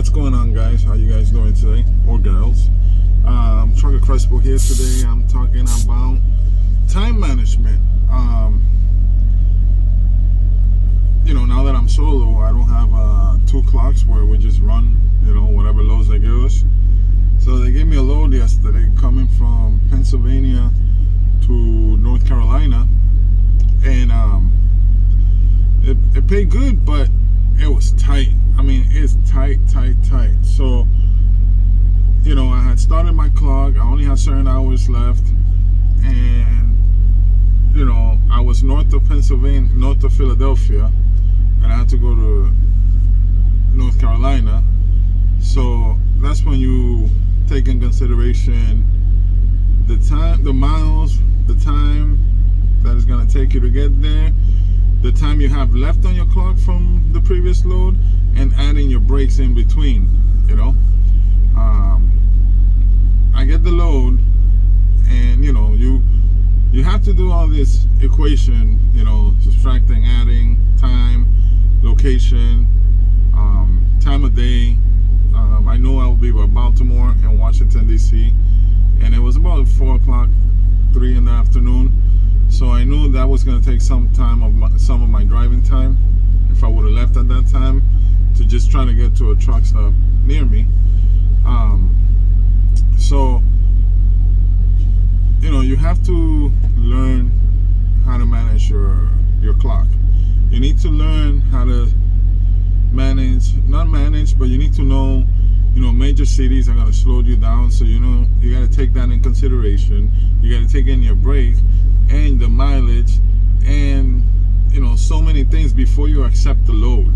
What's going on, guys? How you guys doing today, or girls? Trucker Crespo here today. I'm talking about time management. Now that I'm solo, I don't have 2 clocks where we just run, whatever loads they give us. So they gave me a load yesterday coming from Pennsylvania to North Carolina, and it paid good, but it was tight. I mean, it's tight. So, I had started my clock. I only had certain hours left, and I was north of Pennsylvania, north of Philadelphia, and I had to go to North Carolina. So that's when you take in consideration the time, the miles, the time that it's gonna take you to get there, the time you have left on your clock from the previous load, and adding your breaks in between. I get the load, and you have to do all this equation, subtracting, adding, time, location, time of day. I know I will be by Baltimore and Washington, D.C., and it was about 4 o'clock, 3 in the afternoon. So I knew that was going to take some of my driving time, if I would have left at that time, to just try to get to a truck stop near me. So you have to learn how to manage your clock. You need to learn how to not manage, but you need to know, major cities are going to slow you down. So, you got to take that in consideration. You got to take in your break and the mileage and, so many things before you accept the load.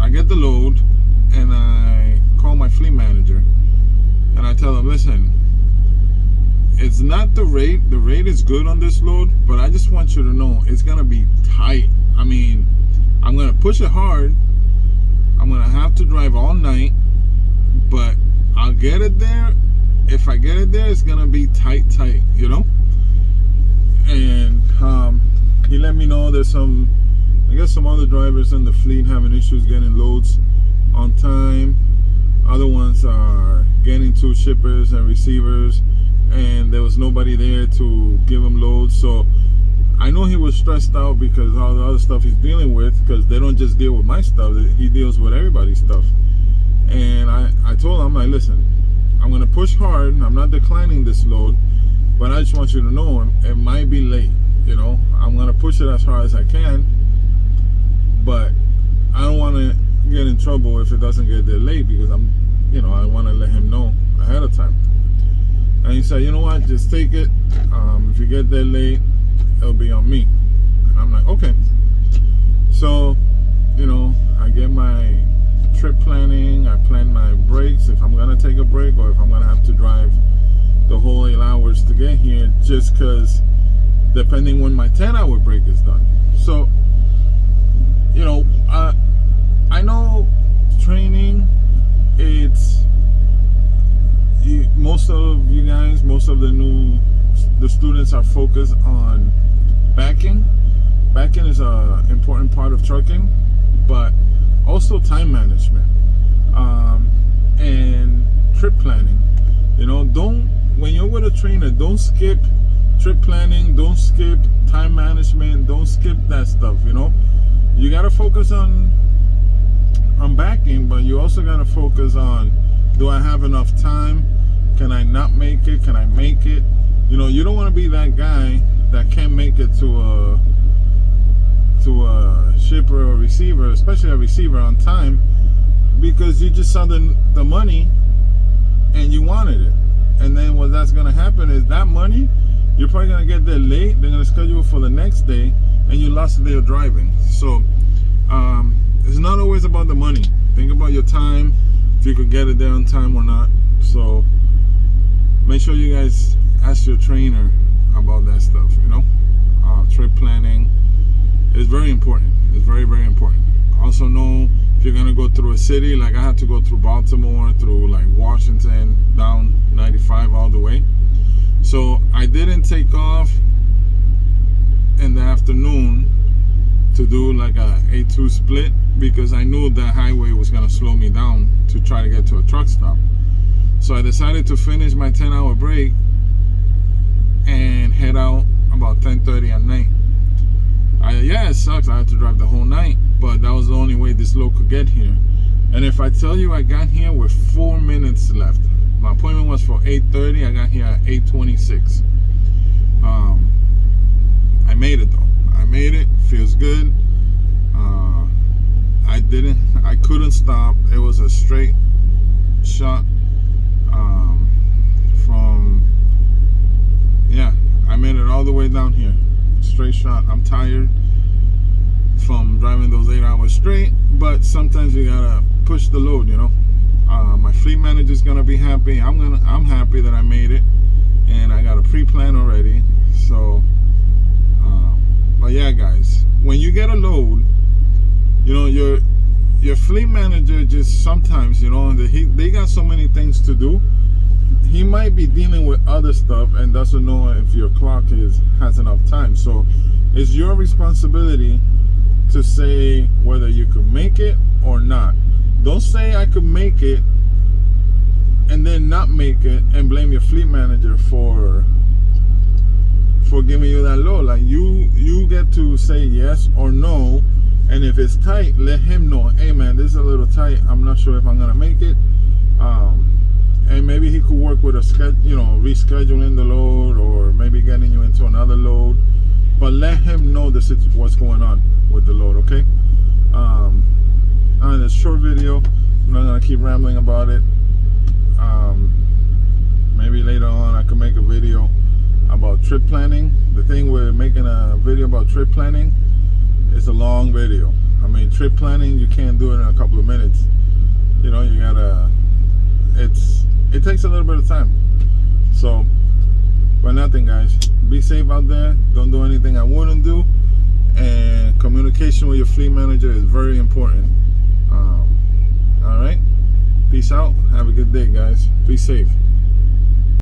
I get the load, and I call my fleet manager, and I tell him, listen, it's not the rate. The rate is good on this load, but I just want you to know it's going to be tight. I mean, I'm going to push it hard. I'm going to have to drive all night, but I'll get it there. If I get it there, it's going to be tight, And he let me know there's some other drivers in the fleet having issues getting loads on time. Other ones are getting to shippers and receivers, and there was nobody there to give him loads. So I know he was stressed out because all the other stuff he's dealing with, because they don't just deal with my stuff, he deals with everybody's stuff. And I told him, I'm like, listen, I'm going to push hard. I'm not declining this load, but I just want you to know it might be late. I'm going to push it as hard as I can, but I don't want to get in trouble if it doesn't get there late, because I want to let him know ahead of time. And he said, you know what, just take it. If you get there late, it'll be on me. And I'm like, okay. So, I get my trip planning. I plan my breaks, if I'm gonna take a break or if I'm gonna have to drive the whole 8 hours to get here, just because depending when my 10-hour break is done. So, I know training, most of you guys, most of the students are focused on backing. Backing is an important part of trucking, but also time management and trip planning. When you're with a trainer, don't skip trip planning, don't skip time management, don't skip that stuff. You got to focus on backing, but you also got to focus on, do I have enough time? Can I not make it? Can I make it? You don't want to be that guy that can't make it to a shipper or receiver, especially a receiver, on time, because you just saw the money and you wanted it. And then what that's going to happen is that money, you're probably going to get there late. They're going to schedule for the next day, and you lost a day of driving. So it's not always about the money. Think about your time, if you could get it there on time or not. So make sure you guys ask your trainer about that stuff. Trip planning is very important. It's very, very important. Also know if you're gonna go through a city, like I had to go through Baltimore, through like Washington, down 95 all the way. So I didn't take off in the afternoon to do like a 8-2 split, because I knew that highway was gonna slow me down to try to get to a truck stop. So I decided to finish my 10-hour break and head out about 10:30 at night. Yeah, it sucks. I had to drive the whole night, but that was the only way this load could get here. And if I tell you, I got here with 4 minutes left. My appointment was for 8:30. I got here at 8:26. I made it though. I made it. Feels good. I couldn't stop. It was a straight shot I made it all the way down here. Straight shot. I'm tired from driving those 8 hours straight, but sometimes you gotta push the load, you know. My fleet manager's gonna be happy. I'm happy that I made it, and I got a pre-plan already. So but yeah, guys, when you get a load, you know, your fleet manager just sometimes, you know, they got so many things to do. He might be dealing with other stuff and doesn't know if your clock has enough time. So it's your responsibility to say whether you could make it or not. Don't say I could make it and then not make it and blame your fleet manager for giving you that load. Like you get to say yes or no, and if it's tight, let him know, hey man, this is a little tight, I'm not sure if I'm gonna make it. And maybe he could work with rescheduling the load, or maybe getting you into another load. But let him know what's going on with the load, okay? On this short video, I'm not gonna keep rambling about it. Maybe later on I could make a video about trip planning. The thing with making a video about trip planning, it's a long video. I mean, trip planning, you can't do it in a couple of minutes. You know, you gotta, it takes a little bit of time. So, but nothing, guys. Be safe out there. Don't do anything I wouldn't do. And communication with your fleet manager is very important. All right. Peace out. Have a good day, guys. Be safe.